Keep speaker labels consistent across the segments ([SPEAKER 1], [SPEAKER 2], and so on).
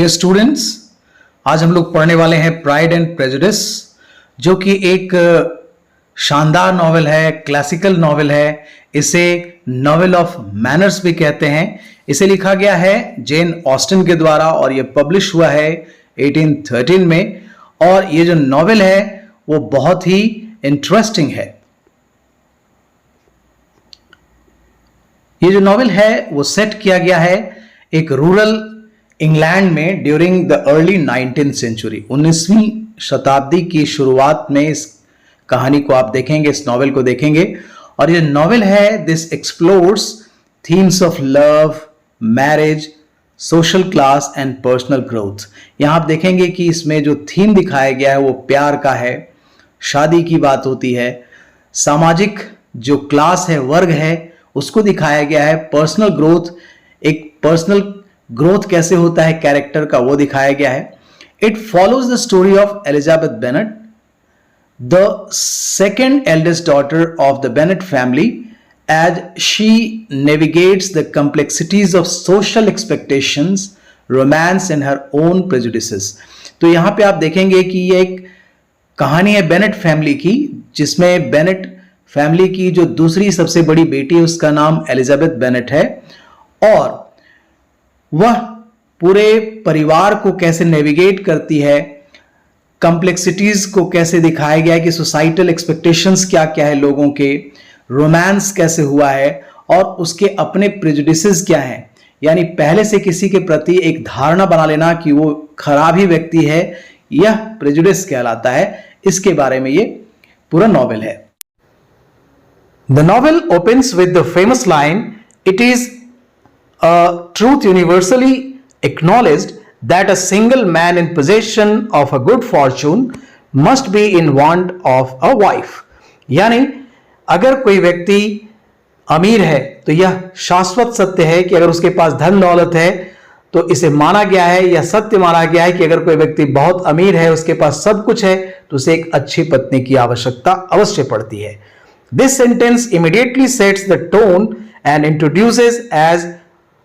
[SPEAKER 1] Dear students, आज हम लोग पढ़ने वाले हैं प्राइड एंड प्रेजुडिस, जो कि एक शानदार नॉवेल है, क्लासिकल नॉवेल है। इसे नॉवेल ऑफ मैनर्स भी कहते हैं। इसे लिखा गया है जेन ऑस्टन के द्वारा और यह पब्लिश हुआ है 1813 में। और ये जो नॉवेल है वो बहुत ही इंटरेस्टिंग है। ये जो नॉवेल है वो सेट किया गया है एक रूरल इंग्लैंड में during the early 19th century. 19वीं शताब्दी की शुरुआत में इस कहानी को आप देखेंगे, इस नॉवेल को देखेंगे। और ये नॉवेल है this explores themes of love, marriage, social class and personal growth. यहां आप देखेंगे कि इसमें जो थीम दिखाया गया है वो प्यार का है, शादी की बात होती है, सामाजिक जो क्लास है, वर्ग है, उसको दिखाया गया है। पर्सनल ग्रोथ, एक पर्सनल ग्रोथ कैसे होता है कैरेक्टर का, वो दिखाया गया है। It follows the story of Elizabeth Bennet, the second eldest daughter of the Bennett family, as she navigates the complexities of social expectations, romance and her own prejudices। तो यहां पे आप देखेंगे कि ये एक कहानी है बेनेट फैमिली की, जिसमें बेनेट फैमिली की जो दूसरी सबसे बड़ी बेटी है उसका नाम एलिजाबेथ बेनेट है। और वह पूरे परिवार को कैसे नेविगेट करती है, कॉम्प्लेक्सिटीज को कैसे दिखाया गया है कि सोसाइटल एक्सपेक्टेशंस क्या क्या है लोगों के, रोमांस कैसे हुआ है और उसके अपने प्रेजुडिसेस क्या हैं। यानी पहले से किसी के प्रति एक धारणा बना लेना कि वो खराब ही व्यक्ति है, यह प्रेजुडिस कहलाता है। इसके बारे में ये पूरा नॉवेल है। The novel opens with the famous line, it is a truth universally acknowledged that a single man in possession of a good fortune must be in want of a wife। यानी अगर कोई व्यक्ति अमीर है तो यह शाश्वत सत्य है कि अगर उसके पास धन दौलत है तो इसे माना गया है, यह सत्य माना गया है कि अगर कोई व्यक्ति बहुत अमीर है, उसके पास सब कुछ है, तो उसे एक अच्छी पत्नी की आवश्यकता अवश्य पड़ती है। This sentence immediately sets the tone and introduces as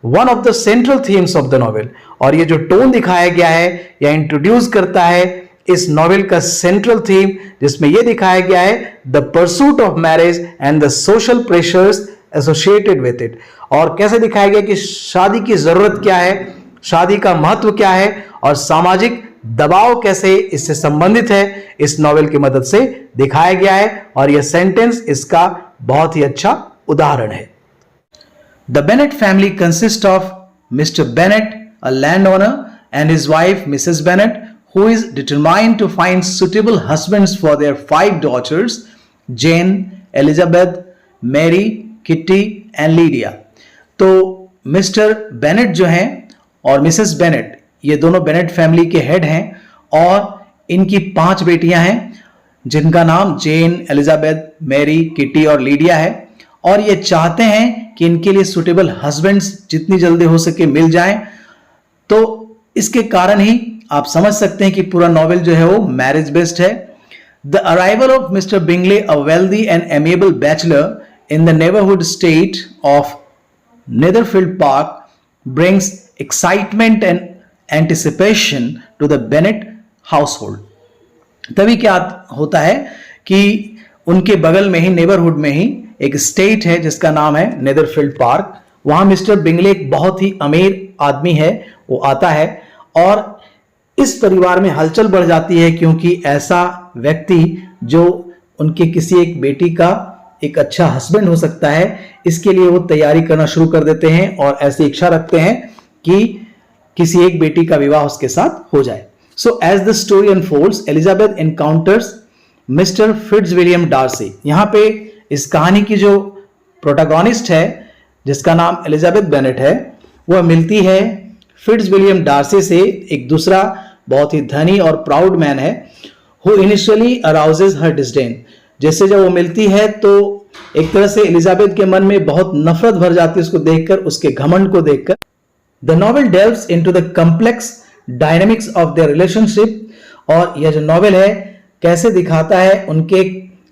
[SPEAKER 1] one of the central themes of the novel. और ये जो टोन दिखाया गया है या इंट्रोड्यूस करता है इस नॉवेल का सेंट्रल थीम, जिसमें यह दिखाया गया है the pursuit of marriage and the social pressures associated with it. और कैसे दिखाया गया कि शादी की जरूरत क्या है, शादी का महत्व क्या है और सामाजिक दबाव कैसे इससे संबंधित है, इस नॉवेल की मदद से दिखाया गया है। और यह सेंटेंस इसका बहुत ही अच्छा उदाहरण है। The Bennet family consists of Mr. Bennet, a landowner, and his wife, Mrs. Bennet, who is determined to find suitable husbands for their 5 daughters, Jane, Elizabeth, Mary, Kitty and Lydia। तो mister Bennett जो हैं और Mrs Bennett, ये दोनों Bennett family के head हैं और इनकी 5 बेटियां हैं जिनका नाम जेन, एलिजाबेथ, मैरी, किटी और लीडिया है। और ये चाहते हैं कि इनके लिए सुटेबल हस्बैंड्स जितनी जल्दी हो सके मिल जाएं। तो इसके कारण ही आप समझ सकते हैं कि पूरा नॉवेल जो है वो मैरिज बेस्ड है। The arrival of Mister Bingley, a wealthy and amiable bachelor in the neighbourhood state of Netherfield Park, brings excitement and anticipation to the Bennet household. तभी क्या होता है कि उनके बगल में ही, नेबरहुड में ही एक स्टेट है जिसका नाम है नेदरफील्ड पार्क। वहां मिस्टर बिंगले एक बहुत ही अमीर आदमी है, वो आता है और इस परिवार में हलचल बढ़ जाती है, क्योंकि ऐसा व्यक्ति जो उनके किसी एक बेटी का एक अच्छा हस्बैंड हो सकता है, इसके लिए वो तैयारी करना शुरू कर देते हैं और ऐसी इच्छा रखते हैं कि किसी एक बेटी का विवाह उसके साथ हो जाए। So as the story unfolds, Elizabeth encounters mister Fitzwilliam Darcy. यहां पे इस कहानी की जो प्रोटैगनिस्ट है जिसका नाम एलिजाबेथ बेनेट है, वह मिलती है फिट्जविलियम डार्सी से। एक दूसरा बहुत ही धनी और प्राउड मैन है, who initially arouses her disdain. जैसे जब वो मिलती है तो एक तरह से एलिजाबेथ के मन में बहुत नफरत भर जाती है उसको देखकर, उसके घमंड को देखकर। The novel delves into the complex dynamics of their relationship. और यह जो नॉवेल है कैसे दिखाता है उनके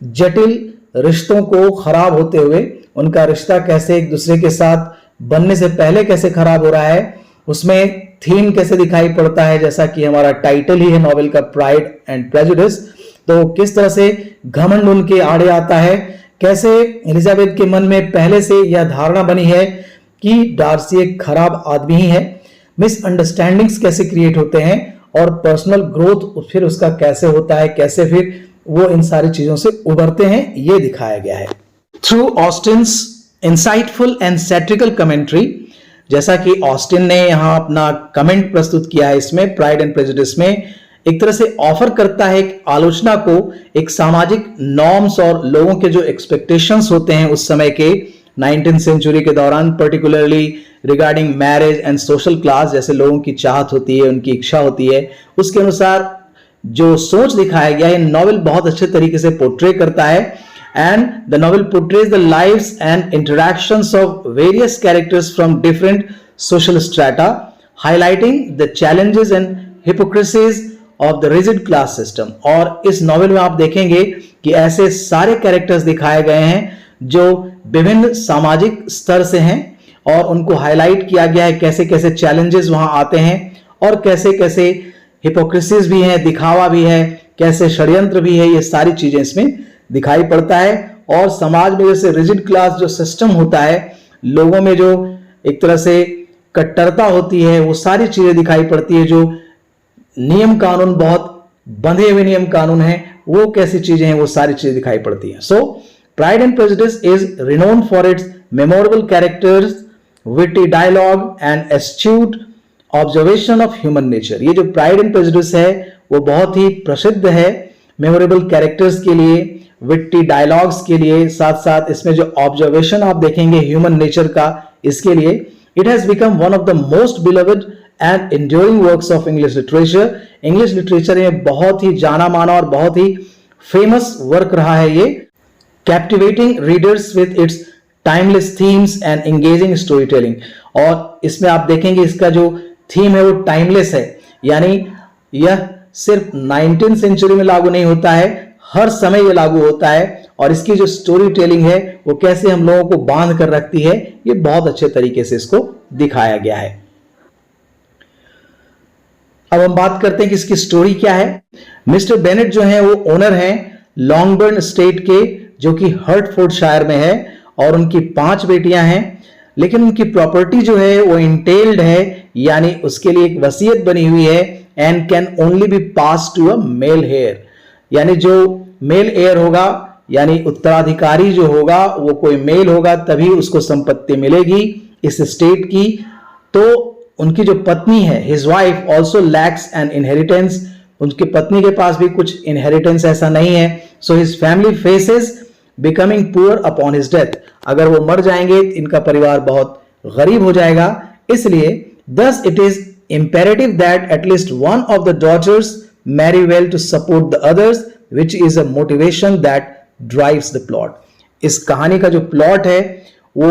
[SPEAKER 1] जटिल रिश्तों को खराब होते हुए, उनका रिश्ता कैसे एक दूसरे के साथ बनने से पहले कैसे खराब हो रहा है उसमें थीम कैसे दिखाई पड़ता है, जैसा कि हमारा टाइटल ही है नॉवेल का, प्राइड एंड प्रेजुडिस। तो किस तरह से घमंड उनके आड़े आता है, कैसे एलिजाबेथ के मन में पहले से यह धारणा बनी है कि डार्सी एक खराब आदमी ही है, मिसअंडरस्टैंडिंग्स कैसे क्रिएट होते हैं, और पर्सनल ग्रोथ फिर उसका कैसे होता है, कैसे फिर वो इन सारी चीजों से उभरते हैं, ये दिखाया गया है through Austen's insightful and satirical commentary. जैसा कि ऑस्टिन ने यहां अपना कमेंट प्रस्तुत किया है इसमें, प्राइड एंड प्रेजुडिस में, एक तरह से ऑफर करता है एक आलोचना को, एक सामाजिक नॉर्म्स और लोगों के जो एक्सपेक्टेशंस होते हैं उस समय के 19th सेंचुरी के दौरान, particularly regarding marriage and social class, जैसे लोगों की चाहत होती है, उनकी इच्छा होती है, उसके अनुसार जो सोच दिखाया गया है नॉवेल बहुत अच्छे तरीके से पोर्ट्रे करता है। And the novel portrays the lives and interactions of various characters from different social strata, highlighting the challenges and hypocrisies of the rigid class system. और इस नॉवेल में आप देखेंगे कि ऐसे सारे कैरेक्टर्स दिखाए गए हैं जो विभिन्न सामाजिक स्तर से हैं, और उनको हाईलाइट किया गया है कैसे कैसे चैलेंजेस वहां आते हैं, और कैसे कैसे हिपोक्रेसीज भी हैं, दिखावा भी है, कैसे षड्यंत्र भी है, ये सारी चीजें इसमें दिखाई पड़ता है। और समाज में जैसे रिजिड क्लास जो सिस्टम होता है, लोगों में जो एक तरह से कट्टरता होती है, वो सारी चीजें दिखाई पड़ती है। जो नियम कानून, बहुत बंधे हुए नियम कानून हैं, वो कैसी चीजें हैं, वो सारी चीजें दिखाई पड़ती हैं। So Pride and Prejudice is renowned for its memorable characters, witty dialogue and astute observation of human nature. ये जो प्राइड एंड प्रेजुडिस है वो बहुत ही प्रसिद्ध है मेमोरेबल कैरेक्टर्स के लिए, विट्टी डायलॉग्स के लिए, साथ साथ इसमें जो ऑब्जर्वेशन आप देखेंगे ह्यूमन नेचर का, इसके लिए। It has become one of the most beloved and enduring works of English literature. English literature में बहुत ही जाना माना और बहुत ही फेमस वर्क रहा है ये, captivating readers with its timeless themes and engaging story telling. और इसमें आप देखेंगे इसका जो थीम है वो टाइमलेस है, यानी यह सिर्फ 19th सेंचुरी में लागू नहीं होता है, हर समय यह लागू होता है। और इसकी जो स्टोरी टेलिंग है वो कैसे हम लोगों को बांध कर रखती है, ये बहुत अच्छे तरीके से इसको दिखाया गया है। अब हम बात करते हैं कि इसकी स्टोरी क्या है। मिस्टर बेनेट जो है वो ओनर हैं लॉन्गबर्न स्टेट के, जो कि हर्टफोर्डशायर में है, और उनकी 5 बेटियां हैं। लेकिन उनकी प्रॉपर्टी जो है वो इंटेल्ड है, यानी उसके लिए एक वसीयत बनी हुई है, and can only be pass to a male heir, यानी जो मेल हेयर होगा, यानी उत्तराधिकारी जो होगा वो कोई मेल होगा, तभी उसको संपत्ति मिलेगी इस स्टेट की। तो उनकी जो पत्नी है, his wife also lakhs N inheritance, उनकी पत्नी के पास भी कुछ इनहेरिटेंस ऐसा नहीं है। So his family faces becoming poor upon his death, अगर वो मर जाएंगे इनका परिवार बहुत गरीब हो जाएगा। इसलिए thus it is imperative that at least one of the daughters marry well to support the others, which is a motivation that drives the plot। इस कहानी का जो प्लॉट है वो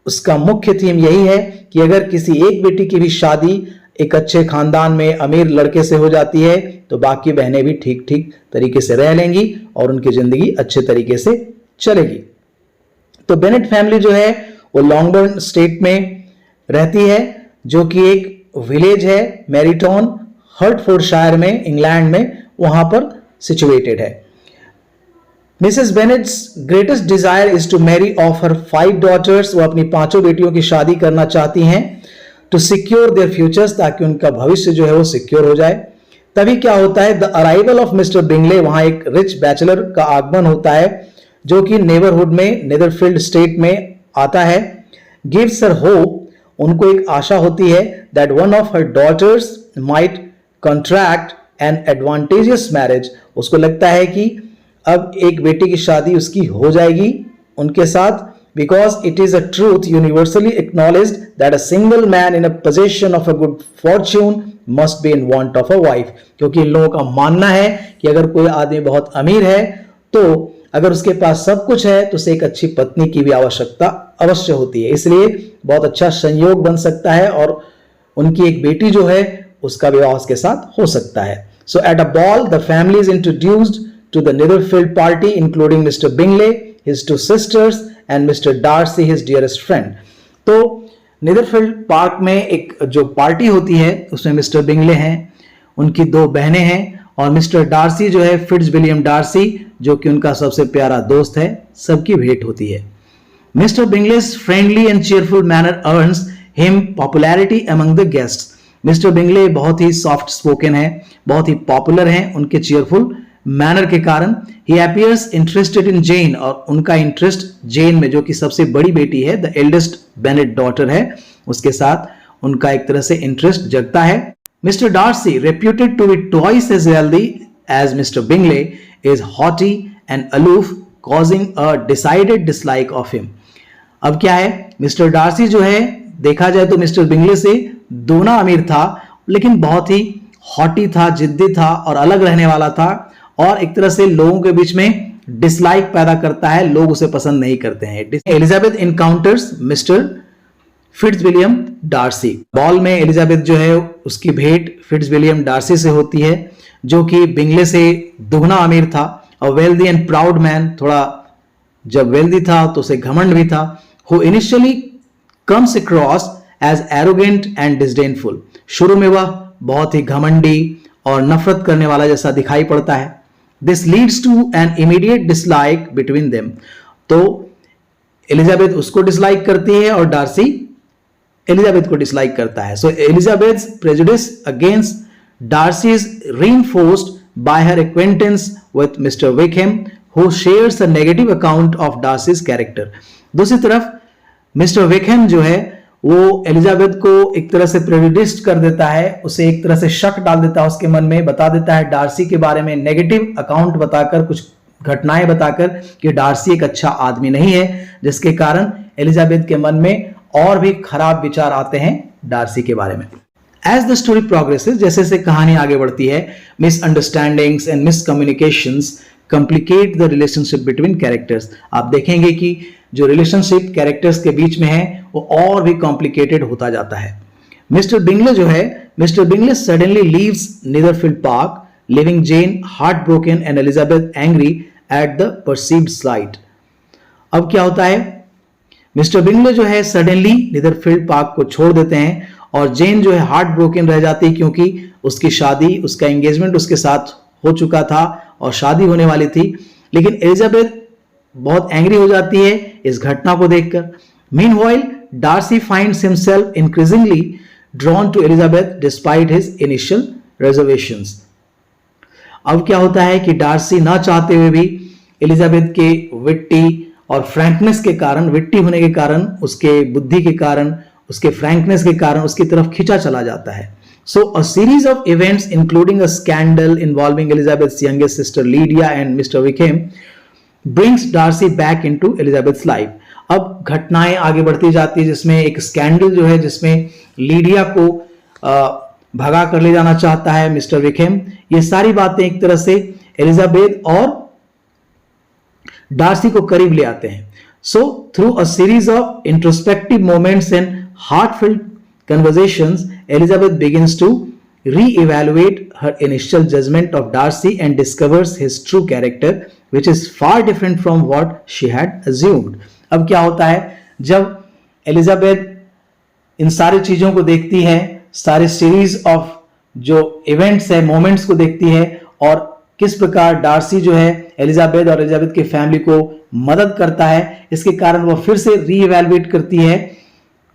[SPEAKER 1] उसका मुख्य थीम यही है कि अगर किसी एक बेटी की भी शादी एक अच्छे खानदान में अमीर लड़के से हो जाती है तो बाकी बहनें भी ठीक ठीक तरीके से रह लेंगी और उनकी जिंदगी अच्छे तरीके से चलेगी। तो बेनेट फैमिली जो है वो लॉन्गबर्न स्टेट में रहती है, जो कि एक विलेज है, मैरीटॉन, हर्टफोर्डशायर में, इंग्लैंड में, वहां पर सिचुएटेड है। Mrs Bennet's greatest desire is to marry off her 5 daughters, वो अपनी 5 बेटियों की शादी करना चाहती हैं, टू सिक्योर देयर फ्यूचर्स, ताकि उनका भविष्य जो है वो सिक्योर हो जाए। तभी क्या होता है, the arrival of Mister Bingley, वहां एक रिच बैचलर का आगमन होता है जो कि नेबरहुड में नेदरफील्ड स्टेट में आता है। गिव्स हर होप, उनको एक आशा होती है, that one of her daughters might contract an advantageous marriage, उसको लगता है कि अब एक बेटी की शादी उसकी हो जाएगी उनके साथ, because it is a truth universally acknowledged that a single man in a position of a good Fortune must be in want of a wife, क्योंकि इन लोगों का मानना है कि अगर कोई आदमी बहुत अमीर है तो अगर उसके पास सब कुछ है तो उसे एक अच्छी पत्नी की भी आवश्यकता अवश्य होती है, इसलिए बहुत अच्छा संयोग बन सकता है और उनकी एक बेटी जो है उसका विवाह उसके साथ हो सकता है। So at a ball the family is introduced to the Netherfield party, including Mr. Bingley, his 2 sisters, and Mr. Darcy, his dearest friend। तो नीदरफील्ड पार्क में एक जो पार्टी होती है उसमें मिस्टर बिंगले हैं, उनकी 2 बहनें हैं और मिस्टर डार्सी जो है, फिट्जविलियम डार्सी, जो कि उनका सबसे प्यारा दोस्त है, सबकी भेंट होती है। Mister Bingley's friendly and cheerful manner earns him popularity among the guests. Mister Bingley बहुत ही सॉफ्ट स्पोकन है, बहुत ही पॉपुलर हैं उनके चीयरफुल मैनर के कारण। ही अपीयर्स इंटरेस्टेड इन जेन, और उनका इंटरेस्ट जेन में, जो कि सबसे बड़ी बेटी है, द एल्डेस्ट बेनेट डॉटर है, उसके साथ उनका एक तरह से इंटरेस्ट जगता है। Mister Darcy, reputed to be twice as wealthy as Mister Bingley, is haughty and aloof, causing a decided dislike of him. अब क्या है, मिस्टर डार्सी जो है, देखा जाए तो मिस्टर बिंगले से दोना अमीर था, लेकिन बहुत ही हॉटी था, जिद्दी था और अलग रहने वाला था, और एक तरह से लोगों के बीच में डिसलाइक पैदा करता है, लोग उसे पसंद नहीं करते हैं। Elizabeth encounters mister Fitzwilliam Darcy. Ball में एलिजाबेथ जो है उसकी भेंट फिट्जविलियम डार्सी से होती है, जो कि बिंगले से दुगना अमीर था, और वेल्दी एंड प्राउड मैन, थोड़ा जब वेल्दी था तो उसे घमंड भी था, who initially comes across as arrogant and disdainful. शुरू में वह बहुत ही घमंडी और नफरत करने वाला जैसा दिखाई पड़ता है। This leads to an immediate dislike between them. तो एलिजाबेथ उसको डिसलाइक करती है और डार्सी एलिजाबेथ को डिसलाइक करता है। So Elizabeth's prejudice against Darcy is reinforced by her acquaintance with mister Wickham, who shares a negative account of Darcy's character. दूसरी तरफ मिस्टर विकहम जो है वो एलिजाबेथ को एक तरह से प्रेजुडिस्ड कर देता है, उसे एक तरह से शक डाल देता है उसके मन में, बता देता है डार्सी के बारे में नेगेटिव अकाउंट बताकर, कुछ घटनाएं बताकर कि डार्सी एक अच्छा आदमी नहीं है, जिसके कारण एलिजाबेथ के मन में और भी खराब विचार आते हैं डार्सी के बारे में। एज द स्टोरी प्रोग्रेसेस, जैसे जैसे कहानी आगे बढ़ती है, misunderstandings and miscommunications complicate the relationship between characters. आप देखेंगे कि जो रिलेशनशिप कैरेक्टर्स के बीच में है वो और भी कॉम्प्लिकेटेड होता जाता है। मिस्टर बिंगले जो है, mister Bingley suddenly leaves Netherfield Park, leaving Jane heartbroken and Elizabeth angry at the perceived slight। अब क्या होता है, मिस्टर बिंगले जो है सडनली नीदरफील्ड पार्क को छोड़ देते हैं और जेन जो है हार्ट ब्रोकन रह जाती है, क्योंकि उसकी शादी, उसका एंगेजमेंट उसके साथ हो चुका था और शादी होने वाली थी। लेकिन एलिजाबेथ बहुत एंग्री हो जाती है इस घटना को देखकर। Meanwhile Darcy finds himself increasingly drawn to Elizabeth despite his initial reservations. अब क्या होता है कि डार्सी ना चाहते हुए भी एलिजाबेथ के विट्टी और फ्रैंकनेस के कारण, विट्टी होने के कारण, उसके बुद्धि के कारण, उसके फ्रैंकनेस के कारण उसकी तरफ खिंचा चला जाता है। So a series of events including a scandal involving Elizabeth's youngest sister Lydia and mister Wickham brings Darcy back into Elizabeth's life. अब घटनाएं आगे बढ़ती जाती है, जिसमें एक स्कैंडल जो है, जिसमें लीडिया को भगा कर ले जाना चाहता है मिस्टर विकहम। ये सारी बातें एक तरह से एलिजाबेथ और डार्सी को करीब ले आते हैं। So through a series of introspective moments and heartfelt conversations, Elizabeth begins to re-evaluate her initial judgment of Darcy and discovers his true character, which is far different from what she had assumed। अब क्या होता है, जब Elizabeth इन सारी चीजों को देखती है, सारे सीरीज ऑफ जो इवेंट्स है, मोमेंट्स को देखती है, और किस प्रकार डार्सी जो है एलिजाबेथ और एलिजाबेथ की फैमिली को मदद करता है, इसके कारण वह फिर से रीइवैल्यूएट करती है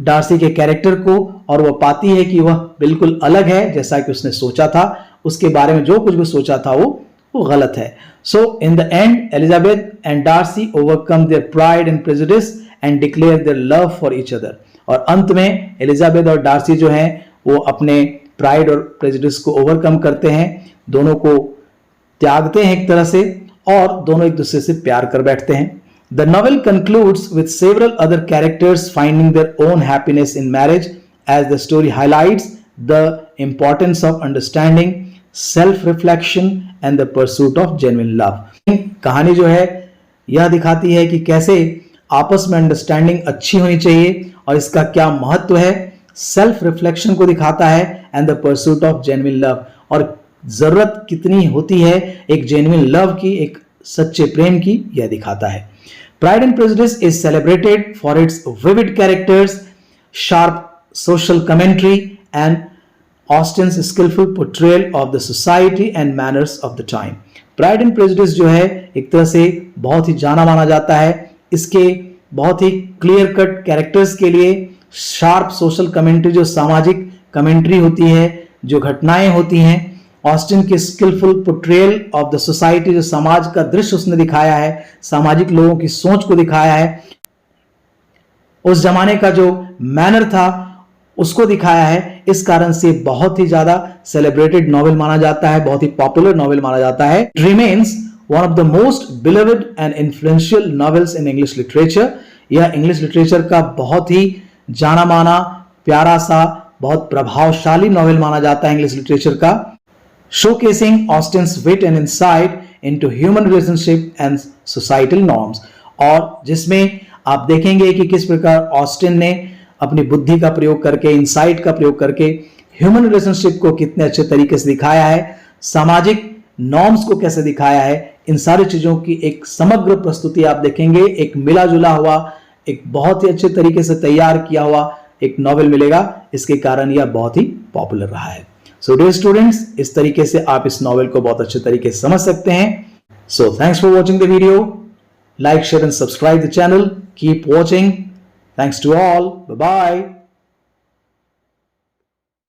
[SPEAKER 1] डार्सी के कैरेक्टर को, और वह पाती है कि वह बिल्कुल अलग है जैसा कि उसने सोचा था। उसके बारे में जो कुछ भी सोचा था वो गलत है। So in the end Elizabeth and Darcy overcome their pride and prejudice and declare their love for each other. और अंत में एलिजाबेथ और डार्सी जो हैं वो अपने प्राइड और प्रेजुडिस को ओवरकम करते हैं, दोनों को त्यागते हैं एक तरह से, और दोनों एक दूसरे से प्यार कर बैठते हैं। The novel concludes with several other characters finding their own happiness in marriage, as the story highlights the importance of understanding, self-reflection and the pursuit of genuine love। कहानी जो है यह दिखाती है कि कैसे आपस में अंडरस्टैंडिंग अच्छी होनी चाहिए और इसका क्या महत्व है। सेल्फ रिफ्लेक्शन को दिखाता है and the pursuit of genuine love, और जरूरत कितनी होती है एक जेन्युइन लव की, एक सच्चे प्रेम की, यह दिखाता है। Pride and Prejudice is celebrated for its vivid characters, sharp social commentary, and Austen's skillful portrayal of the society and manners of the time. Pride and prejudice जो है एक तरह से बहुत ही जाना माना जाता है इसके बहुत ही क्लियर कट कैरेक्टर्स के लिए, शार्प सोशल कमेंट्री जो सामाजिक कमेंट्री होती है, जो घटनाएं होती हैं, ऑस्टिन की skillful portrayal of the society जो समाज का दृश्य उसने दिखाया है, सामाजिक लोगों की सोच को दिखाया है, उस जमाने का जो मैनर था उसको दिखाया है। इस कारण से बहुत ही ज्यादा सेलिब्रेटेड नॉवेल माना जाता है, बहुत ही पॉपुलर नॉवेल माना जाता है। It remains one of the most believed and influential novels in English literature. यह इंग्लिश लिटरेचर का बहुत ही जाना माना, प्यारा सा, बहुत प्रभावशाली नॉवेल माना जाता है इंग्लिश लिटरेचर का। Showcasing Austen's wit and insight into human relationship and societal norms, और जिसमें आप देखेंगे कि किस प्रकार ऑस्टिन ने अपनी बुद्धि का प्रयोग करके, इंसाइट का प्रयोग करके ह्यूमन रिलेशनशिप को कितने अच्छे तरीके से दिखाया है, सामाजिक नॉर्म्स को कैसे दिखाया है। इन सारी चीजों की एक समग्र प्रस्तुति आप देखेंगे, एक मिला जुला हुआ, एक बहुत ही अच्छे तरीके से तैयार किया हुआ एक नॉवेल मिलेगा। इसके कारण यह बहुत ही पॉपुलर रहा है। सो डियर स्टूडेंट्स, इस तरीके से आप इस नॉवेल को बहुत अच्छे तरीके से समझ सकते हैं। So thanks for watching the video. Like, share and subscribe the channel. Keep watching. Thanks to all. Bye-bye.